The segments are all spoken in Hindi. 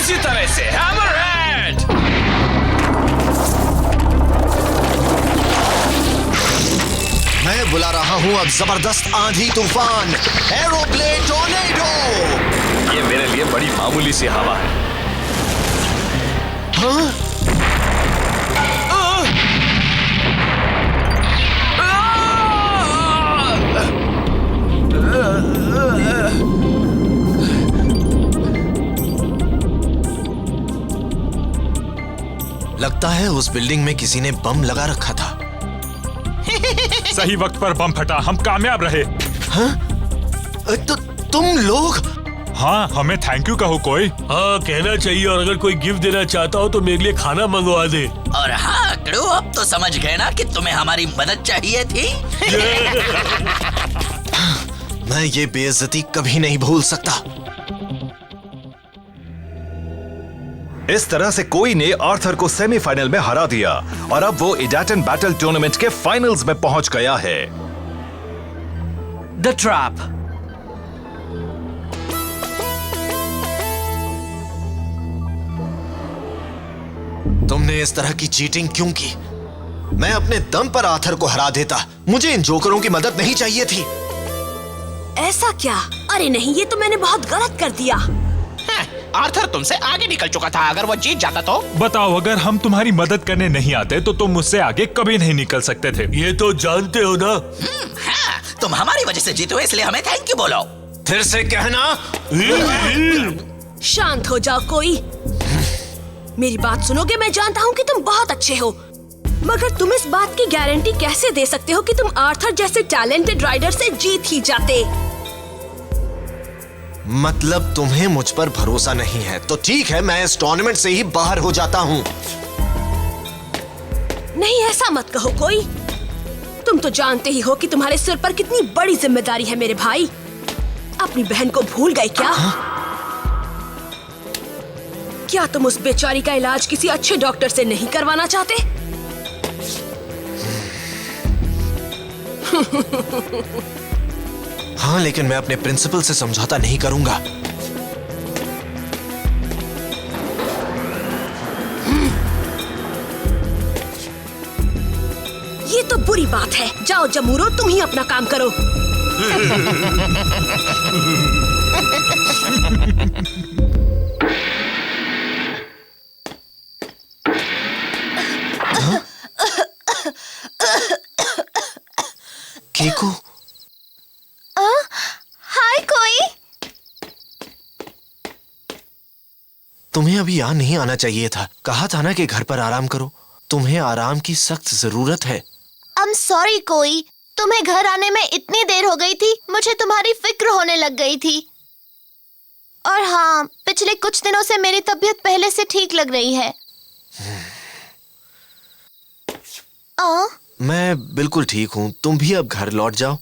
इसी तरह से हैमरहेड। मैं बुला रहा हूँ अब जबरदस्त आंधी तूफान, एरोब्लेड टॉर्नेडो। ये मेरे लिए बड़ी मामूली सी हवा है। हाँ? लगता है उस बिल्डिंग में किसी ने बम लगा रखा था। सही वक्त पर बम फटा, हम कामयाब रहे। हाँ? तो तुम लोग? हाँ, हमें थैंक यू कहो कोई। हाँ कहना चाहिए, और अगर कोई गिफ्ट देना चाहता हो तो मेरे लिए खाना मंगवा दे। और हाँ क्रू, अब तो समझ गए ना कि तुम्हें हमारी मदद चाहिए थी। मैं ये बेइज्जती कभी नहीं भूल सकता। इस तरह से कोई ने आर्थर को सेमीफाइनल में हरा दिया और अब वो इडाटन बैटल टूर्नामेंट के फाइनल्स में पहुंच गया है। The trap. तुमने इस तरह की चीटिंग क्यों की? मैं अपने दम पर आर्थर को हरा देता। मुझे इन जोकरों की मदद नहीं चाहिए थी। ऐसा क्या? अरे नहीं, ये तो मैंने बहुत गलत कर दिया। आर्थर तुमसे आगे निकल चुका था। अगर वो जीत जाता तो? बताओ, अगर हम तुम्हारी मदद करने नहीं आते तो तुम मुझसे आगे कभी नहीं निकल सकते थे। ये तो जानते हो ना। हाँ, तुम हमारी वजह से जीते हो, इसलिए हमें थैंक यू बोलो। फिर से कहना। शांत हो जाओ कोई। मेरी बात सुनोगे? मैं जानता हूँ कि तुम बहुत अच्छे हो, मगर तुम इस बात की गारंटी कैसे दे सकते हो कि तुम आर्थर जैसे टैलेंटेड राइडर से जीत ही जाते? मतलब तुम्हें मुझ पर भरोसा नहीं है? तो ठीक है, मैं इस टूर्नामेंट से ही बाहर हो जाता हूँ। नहीं, ऐसा मत कहो कोई। तुम तो जानते ही हो कि तुम्हारे सिर पर कितनी बड़ी जिम्मेदारी है मेरे भाई। अपनी बहन को भूल गए क्या? क्या तुम उस बेचारी का इलाज किसी अच्छे डॉक्टर से नहीं करवाना चाहते? हाँ, लेकिन मैं अपने प्रिंसिपल से समझौता नहीं करूंगा। ये तो बुरी बात है। जाओ जमूरो, तुम ही अपना काम करो। केको, हाय कोई। तुम्हें अभी यहाँ नहीं आना चाहिए था। कहा था ना कि घर पर आराम करो। तुम्हें आराम की सख्त जरूरत है। I'm sorry कोई, तुम्हें घर आने में इतनी देर हो गई थी, मुझे तुम्हारी फिक्र होने लग गई थी। और हाँ, पिछले कुछ दिनों से मेरी तबीयत पहले से ठीक लग रही है। मैं बिल्कुल ठीक हूँ। तुम भी अब घर लौट जाओ।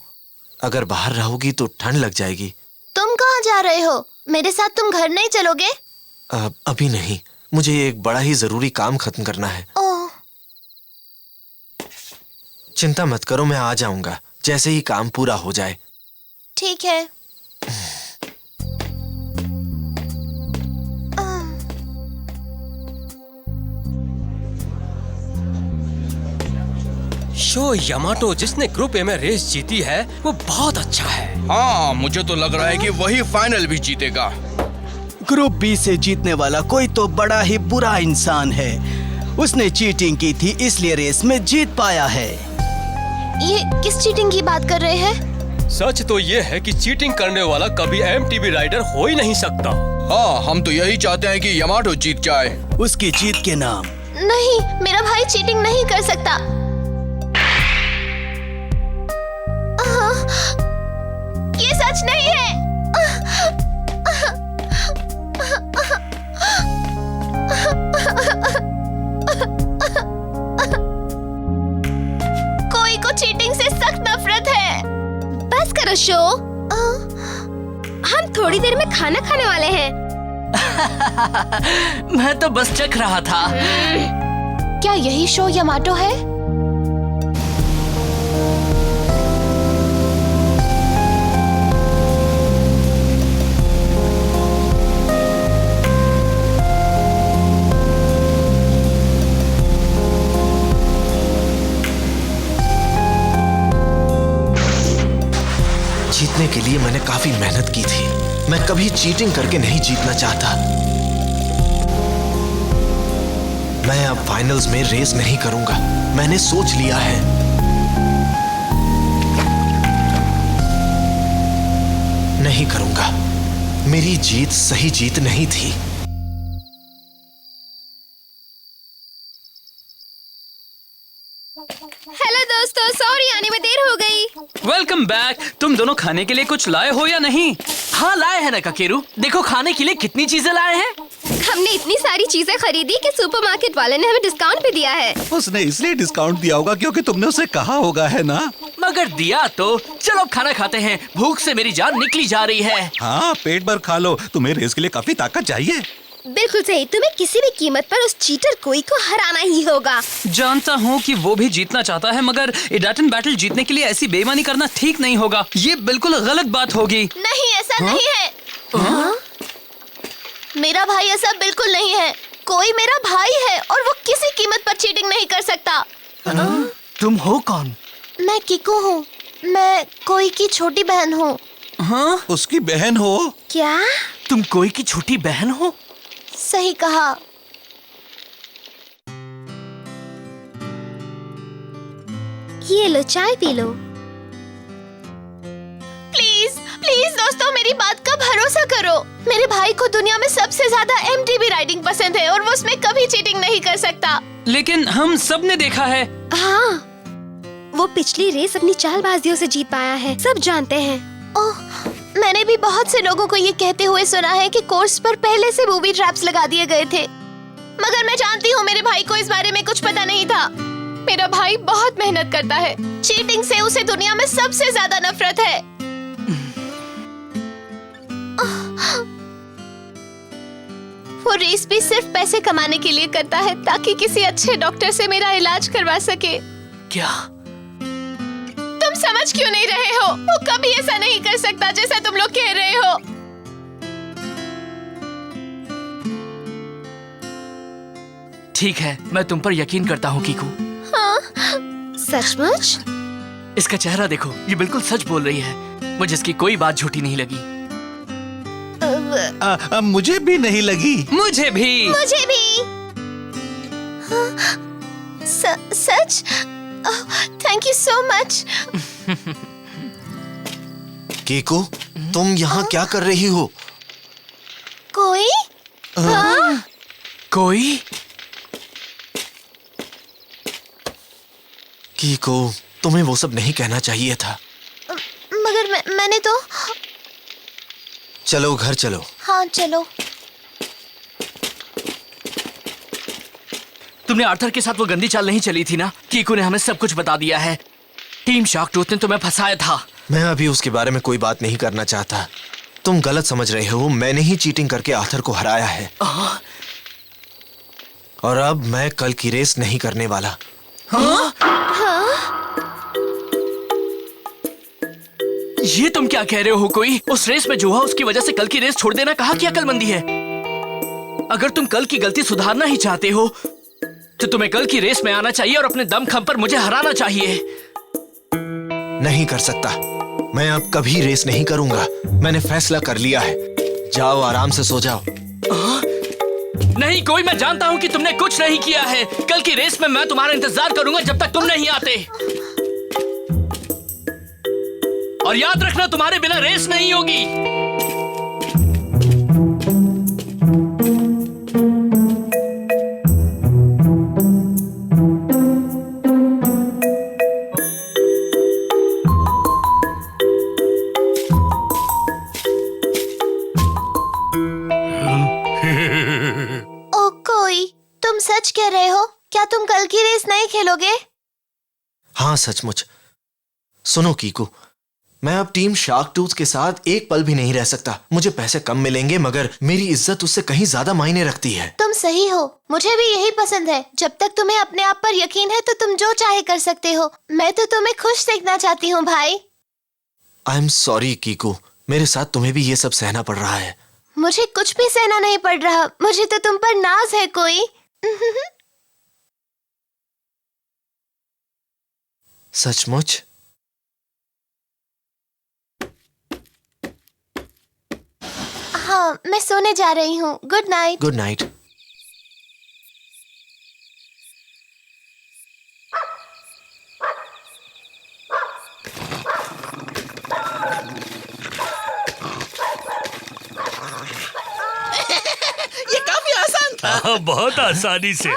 अगर बाहर रहोगी तो ठंड लग जाएगी। तुम कहाँ जा रहे हो? मेरे साथ तुम घर नहीं चलोगे? अभी नहीं, मुझे एक बड़ा ही जरूरी काम खत्म करना है। ओह। चिंता मत करो, मैं आ जाऊंगा जैसे ही काम पूरा हो जाए। ठीक है। शो यामाटो जिसने ग्रुप ए में रेस जीती है वो बहुत अच्छा है। हाँ, मुझे तो लग रहा है कि वही फाइनल भी जीतेगा। ग्रुप बी से जीतने वाला कोई तो बड़ा ही बुरा इंसान है। उसने चीटिंग की थी, इसलिए रेस में जीत पाया है। ये किस चीटिंग की बात कर रहे हैं? सच तो ये है कि चीटिंग करने वाला कभी एमटीबी राइडर हो ही नहीं सकता। हाँ, हम तो यही चाहते हैं कि यामाटो जीत जाए। उसकी जीत के नाम। नहीं, मेरा भाई चीटिंग नहीं कर सकता। ये सच नहीं है। कोई को चीटिंग से सख्त नफरत है। बस करो शो। हम थोड़ी देर में खाना खाने वाले हैं। मैं तो बस चख रहा था। क्या यही शो यामाटो है? के लिए मैंने काफी मेहनत की थी। मैं कभी चीटिंग करके नहीं जीतना चाहता। मैं अब फाइनल्स में रेस नहीं करूंगा। मैंने सोच लिया है। नहीं करूंगा। मेरी जीत सही जीत नहीं थी। हेलो दोस्तों, सॉरी आने में देर हो गई। Welcome back. तुम दोनों खाने के लिए कुछ लाए हो या नहीं? हाँ लाए हैं ना काकेरू। देखो खाने के लिए कितनी चीजें लाए हैं। हमने इतनी सारी चीजें खरीदी कि सुपरमार्केट वाले ने हमें डिस्काउंट भी दिया है। उसने इसलिए डिस्काउंट दिया होगा क्योंकि तुमने उसे कहा होगा, है ना? मगर दिया तो। चलो अब खाना खाते हैं, भूख से मेरी जान निकली जा रही है। हाँ, पेट भर खा लो। तुम्हें रेस के लिए काफी ताकत चाहिए। बिल्कुल सही। तुम्हें किसी भी कीमत पर उस चीटर कोई को हराना ही होगा। जानता हूँ कि वो भी जीतना चाहता है, मगर एडाटन बैटल जीतने के लिए ऐसी बेईमानी करना ठीक नहीं होगा। ये बिल्कुल गलत बात होगी। नहीं, ऐसा नहीं है। मेरा भाई ऐसा बिल्कुल नहीं है। कोई मेरा भाई है और वो किसी कीमत पर चीटिंग नहीं कर सकता। तुम हो कौन? मैं किको हूँ। मैं कोई की छोटी बहन हूँ। हाँ? उसकी बहन हो? क्या? तुम कोई की छोटी बहन हो? सही कहा। ये लो, चाय पी लो। प्लीज प्लीज दोस्तों, मेरी बात का भरोसा करो। मेरे भाई को दुनिया में सबसे ज्यादा MTB राइडिंग पसंद है और वो उसमें कभी चीटिंग नहीं कर सकता। लेकिन हम सब ने देखा है। हाँ, वो पिछली रेस अपनी चालबाजियों से जीत पाया है, सब जानते हैं। ओह, मैंने भी बहुत से लोगों को ये कहते हुए सुना है कि कोर्स पर पहले से बूबी ट्रैप्स लगा दिए गए थे, मगर मैं जानती हूँ मेरे भाई को इस बारे में कुछ पता नहीं था। मेरा भाई बहुत मेहनत करता है। चीटिंग से उसे दुनिया में सबसे ज्यादा नफरत है। वो रेस भी सिर्फ पैसे कमाने के लिए करता है ताकि किसी अच्छे डॉक्टर से मेरा इलाज करवा सके। क्या तुम समझ क्यों नहीं रहे हो? वो कभी ऐसा नहीं कर सकता जैसा तुम लोग कह रहे हो। ठीक है, मैं तुम पर यकीन करता हूँ कीकू। हाँ, सचमुच? इसका चेहरा देखो, ये बिल्कुल सच बोल रही है। मुझे इसकी कोई बात झूठी नहीं लगी। मुझे भी नहीं लगी। मुझे भी। मुझे भी। हाँ, सच? Thank you so much. Kiku, तुम यहाँ क्या कर रही हो? कोई? हाँ? कोई? कीकू, तुम्हें वो सब नहीं कहना चाहिए था। मगर मैंने तो। चलो घर चलो। हाँ चलो। तुमने आर्थर के साथ वो गंदी चाल नहीं चली थी ना? कीकू ने हमें सब कुछ बता दिया है। टीम शार्क टूथ ने तुम्हें फंसाया था। मैं अभी उसके बारे में कोई बात नहीं करना चाहता। तुम गलत समझ रहे हो। मैंने ही चीटिंग करके आर्थर को हराया है। और अब मैं कल की रेस नहीं करने वाला। हाँ? ये तुम क्या कह रहे हो? कोई उस रेस में जो हुआ उसकी वजह से कल की रेस छोड़ देना कहाँ की अक्लमंदी है? अगर तुम कल की गलती सुधारना ही चाहते हो तो तुम्हें कल की रेस में आना चाहिए और अपने दमखम पर मुझे हराना चाहिए। नहीं कर सकता। मैं अब कभी रेस नहीं करूंगा। मैंने फैसला कर लिया है। जाओ आराम से सो जाओ। नहीं कोई, मैं जानता हूँ कि तुमने कुछ नहीं किया है। कल की रेस में मैं तुम्हारा इंतजार करूंगा जब तक तुम नहीं आते। और याद रखना, तुम्हारे बिना रेस नहीं होगी। ओ कोई, तुम सच कह रहे हो? क्या तुम कल की रेस नहीं खेलोगे? हाँ सचमुच। सुनो कीकू, मैं अब टीम शार्क टूथ के साथ एक पल भी नहीं रह सकता। मुझे पैसे कम मिलेंगे मगर मेरी इज्जत उससे कहीं ज्यादा मायने रखती है। तुम सही हो, मुझे भी यही पसंद है। जब तक तुम्हें अपने आप पर यकीन है तो तुम जो चाहे कर सकते हो। मैं तो तुम्हें खुश देखना चाहती हूँ भाई। आई एम सॉरी कीकू, मेरे साथ तुम्हें भी ये सब सहना पड़ रहा है। मुझे कुछ भी सहना नहीं पड़ रहा। मुझे तो तुम पर नाज है कोई। सचमुच? हाँ, मैं सोने जा रही हूँ। Good night. Good night. ये काफी आसान था। हाँ, बहुत आसानी से।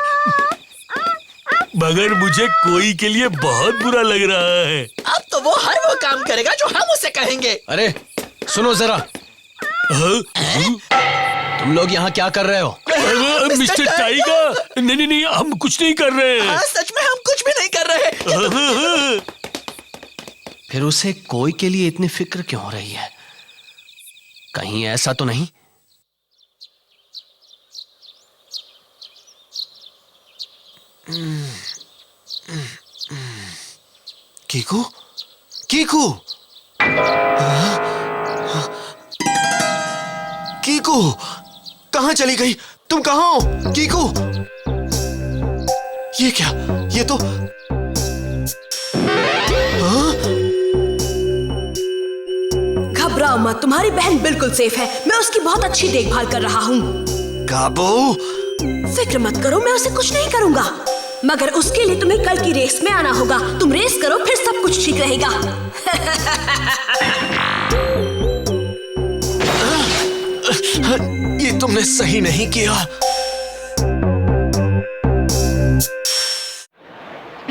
मगर मुझे कोई के लिए बहुत बुरा लग रहा है। अब तो वो हर वो काम करेगा जो हम उसे कहेंगे। अरे सुनो जरा, तुम लोग यहाँ क्या कर रहे हो? मिस्टर टाइगर, नहीं नहीं, हम कुछ नहीं कर रहे हैं। हाँ, सच में हम कुछ भी नहीं कर रहे। फिर उसे कोई के लिए इतनी फिक्र क्यों हो रही है? कहीं ऐसा तो नहीं? कीकू, कीकू, कीकू, कहाँ चली गई? तुम कहाँ हो कीकू? ये क्या? ये तो घबराओ मत, तुम्हारी बहन बिल्कुल सेफ है। मैं उसकी बहुत अच्छी देखभाल कर रहा हूँ। काबू, फिक्र मत करो, मैं उसे कुछ नहीं करूँगा। मगर उसके लिए तुम्हें कल की रेस में आना होगा। तुम रेस करो, फिर सब कुछ ठीक रहेगा। ये तुमने सही नहीं किया।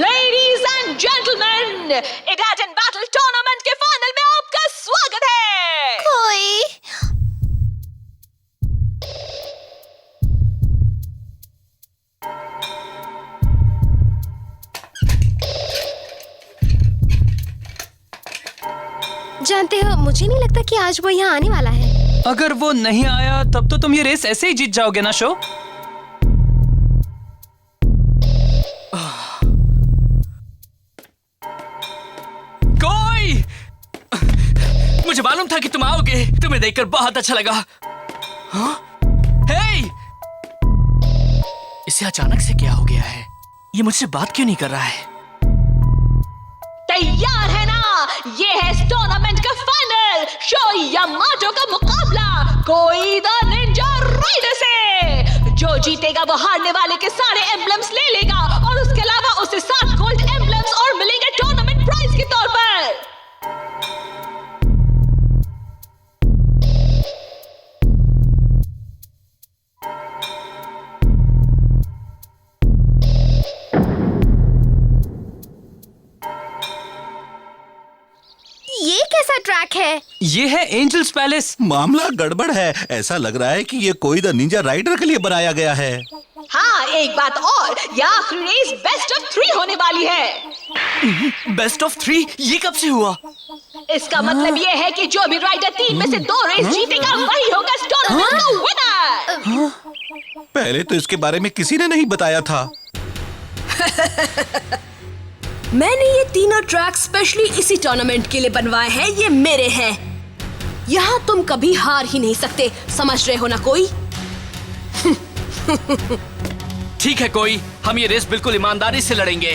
Ladies and gentlemen, एडाटन बैटल टूर्नामेंट के फाइनल में आपका स्वागत है। कोई जानते हो, मुझे नहीं लगता कि आज वो यहाँ आने वाला है। अगर वो नहीं आया तब तो तुम ये रेस ऐसे ही जीत जाओगे ना शो। कोई, मुझे मालूम था कि तुम आओगे। तुम्हें देखकर बहुत अच्छा लगा। हाँ? हे! इसे अचानक से क्या हो गया है? ये मुझसे बात क्यों नहीं कर रहा है? तैयार है ना? ये है इस टूर्नामेंट का फाइनल। शो यामाटो का मुकाबला कोई द निंजा राइडर से। जो जीतेगा वो हारने वाले के सारे एम्बलम्स ले लेगा और उसके अलावा उसे 7 गोल्ड एम्बलम्स और मिलेंगे टूर्नामेंट प्राइज के तौर पर। ये कैसा ट्रैक है? ये है एंजल्स पैलेस। मामला गड़बड़ है। ऐसा लग रहा है कि ये कोई द निंजा राइडर के लिए बनाया गया है। हाँ, एक बात और, ये आखिरी रेस बेस्ट ऑफ 3 होने वाली है। Best of 3? ये कब से हुआ? इसका मतलब ये है कि जो भी राइडर 3 में से 2 रेस जीतेगा वही होगा इस टूर्नामेंट का विनर। पहले तो इसके बारे में किसी ने नहीं बताया था। मैंने ये तीनों ट्रैक स्पेशली इसी टूर्नामेंट के लिए बनवाए हैं। ये मेरे हैं। यहाँ तुम कभी हार ही नहीं सकते, समझ रहे हो ना कोई? ठीक है कोई, हम ये रेस बिल्कुल ईमानदारी से लड़ेंगे।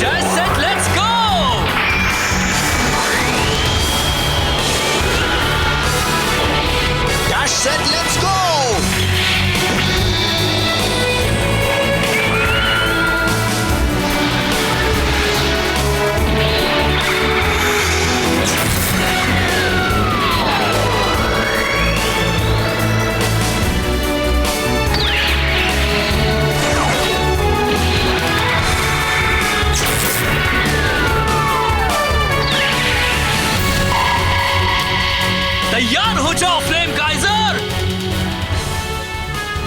That's it, let's go! Dash set, let's go! तैयार हो जाओ फ्लेम काइजर।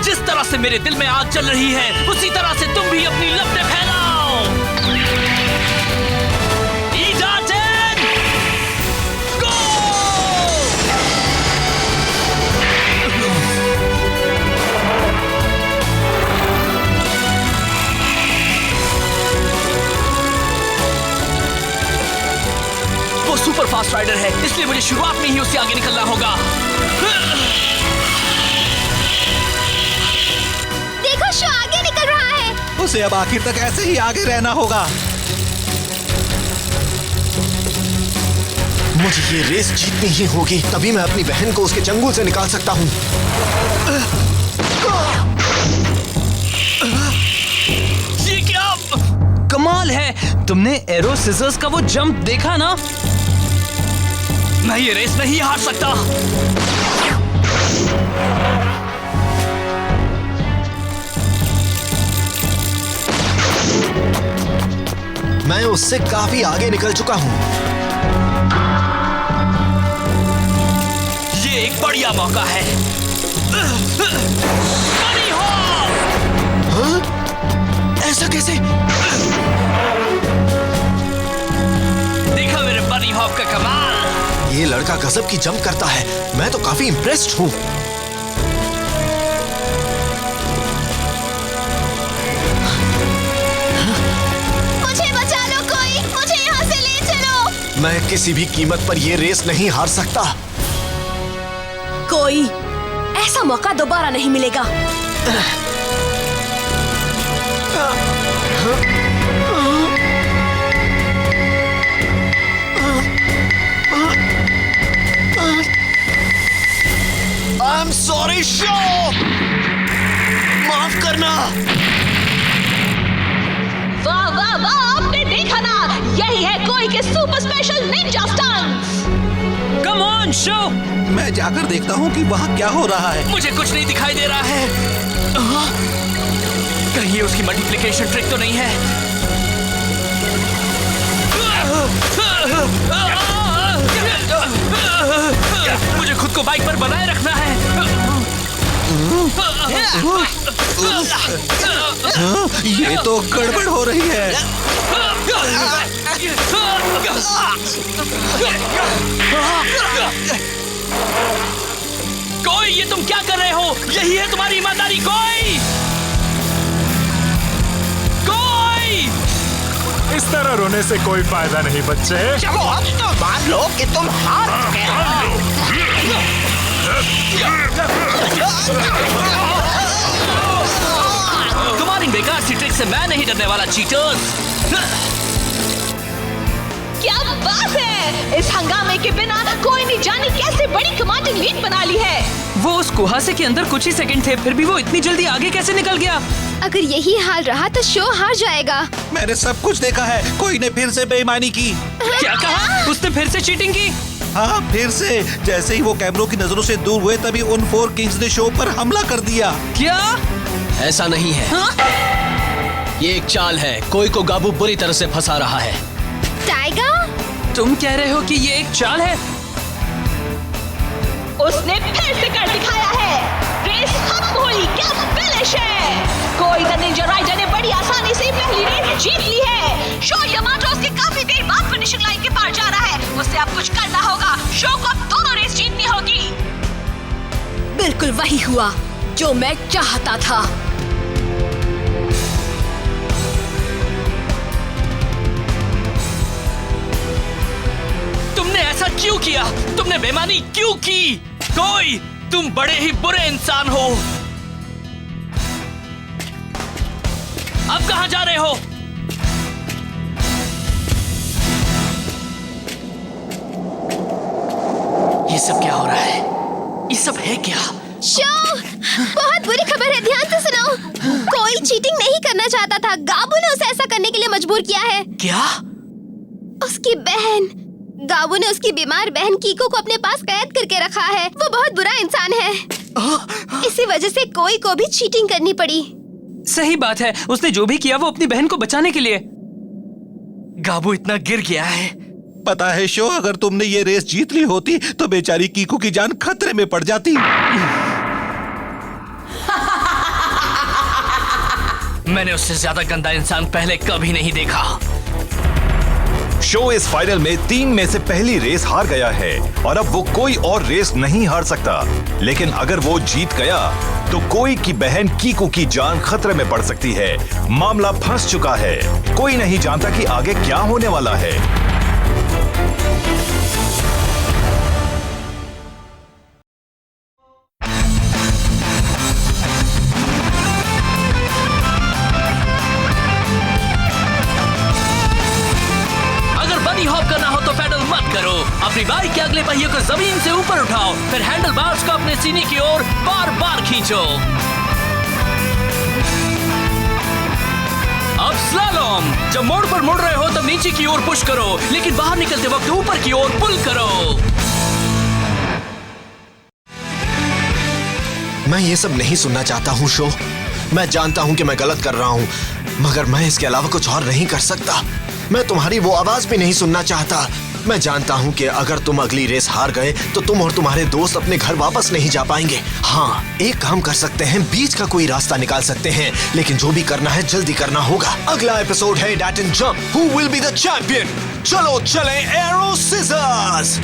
जिस तरह से मेरे दिल में आग चल रही है उसी तरह से तुम भी अपनी लपटें फैलाओ। इडाटन, गो! वो सुपर फास्ट राइडर है, इसलिए मुझे शुरुआत में ही उससे आगे निकलना होगा। देखो, शो आगे निकल रहा है। उसे अब आखिर तक ऐसे ही आगे रहना होगा। मुझे ये रेस जीतनी ही होगी, तभी मैं अपनी बहन को उसके चंगुल से निकाल सकता हूँ। ये क्या कमाल है! तुमने एरो सिजर्स का वो जंप देखा ना? मैं ये रेस नहीं हार सकता। मैं उससे काफी आगे निकल चुका हूँ। ये एक बढ़िया मौका है। बनी हॉप! हाँ? ऐसा कैसे? देखा मेरे बनी हॉप का कमाल। ये लड़का गजब की जंप करता है। मैं तो काफी इम्प्रेस्ड हूँ। मैं किसी भी कीमत पर यह रेस नहीं हार सकता। कोई ऐसा मौका दोबारा नहीं मिलेगा। I'm sorry, show! माफ करना। वाह वाह वाह, आपने देखा ना, यही है कोई के super special Ninja stunts. Come on show! मैं जाकर देखता हूँ कि वहाँ क्या हो रहा है। मुझे कुछ नहीं दिखाई दे रहा है। कहीं ये उसकी मल्टीप्लिकेशन ट्रिक तो नहीं है? मुझे खुद को बाइक पर बनाए रखना है। ये तो गड़बड़ हो रही है। कोई, ये तुम क्या कर रहे हो? यही है तुम्हारी ईमानदारी? कोई इस तरह रोने से कोई फायदा नहीं बच्चे। चलो अब तो मान लो कि तुम हार चुके हो। तुम्हारी बेकार सी ट्रिक से मैं नहीं डरने वाला, चीटर्स। क्या बात है! इस हंगामे के बिना कोई नहीं जाने कैसे बड़ी कमांडिंग लीड बना ली है। वो उस कुहासे के अंदर कुछ ही सेकंड थे, फिर भी वो इतनी जल्दी आगे कैसे निकल गया? अगर यही हाल रहा तो शो हार जाएगा। मैंने सब कुछ देखा है। कोई ने फिर से बेईमानी की। क्या कहा? उसने फिर से चीटिंग की? हाँ, फिर से। जैसे ही वो कैमरों की नजरों से दूर हुए तभी उन 4 किंग्स ने शो पर हमला कर दिया। क्या? ऐसा नहीं है। ये एक चाल है। कोई को गाबू बुरी तरह से फंसा रहा है। टाइगर, तुम कह रहे हो कि ये एक चाल है? उसने फिर से कर दिखाया है। रेस खत्म हुई। क्या फिनिश है! कोई द निंजा राइडर ने बड़ी आसानी से पहली रेस जीत ली है। शो यामाटो उसके काफी देर बाद फिनिशिंग लाइन के पार जा रहा है। उसे अब कुछ करना होगा। शो को अब दोनों रेस जीतनी होगी। बिल्कुल वही हुआ जो मैं चाहता था। तुमने ऐसा क्यों किया? तुमने बेईमानी क्यों की? कोई, तुम बड़े ही बुरे इंसान हो। अब कहां जा रहे हो? ये सब क्या हो रहा है? ये सब है क्या? शो, बहुत बुरी खबर है, ध्यान से सुनो। कोई चीटिंग नहीं करना चाहता था। गाबू ने उसे ऐसा करने के लिए मजबूर किया है। क्या? उसकी बहन गाबू ने उसकी बीमार बहन कीको को अपने पास कैद करके रखा है। वो बहुत बुरा इंसान है। इसी वजह से कोई को भी चीटिंग करनी पड़ी। सही बात है। उसने जो भी किया वो अपनी बहन को बचाने के लिए। गाबू इतना गिर गया है। पता है शो, अगर तुमने ये रेस जीत ली होती तो बेचारी कीको की जान खतरे में पड़ जाती। मैंने उससे ज्यादा गंदा इंसान पहले कभी नहीं देखा। शो इस फाइनल में 3 में से पहली रेस हार गया है और अब वो कोई और रेस नहीं हार सकता। लेकिन अगर वो जीत गया तो कोई की बहन कीको की जान खतरे में पड़ सकती है। मामला फंस चुका है। कोई नहीं जानता कि आगे क्या होने वाला है। अपनी बाइक के अगले पहिए को जमीन से ऊपर उठाओ, फिर हैंडल बार्स को अपने सीने की ओर बार बार खींचो। अब स्लालॉम, जब मोड़ पर मुड़ रहे हो तब नीचे की ओर पुश करो, लेकिन बाहर निकलते वक्त ऊपर की ओर पुल करो। मैं ये सब नहीं सुनना चाहता हूँ शो। मैं जानता हूँ कि मैं गलत कर रहा हूँ, मगर मैं इसके अलावा कुछ और नहीं कर सकता। मैं तुम्हारी वो आवाज भी नहीं सुनना चाहता। मैं जानता हूँ कि अगर तुम अगली रेस हार गए तो तुम और तुम्हारे दोस्त अपने घर वापस नहीं जा पाएंगे। हाँ, एक काम कर सकते हैं, बीच का कोई रास्ता निकाल सकते हैं, लेकिन जो भी करना है जल्दी करना होगा। अगला एपिसोड है that and jump, who will be the champion. चलो चले एरो सिजर्स।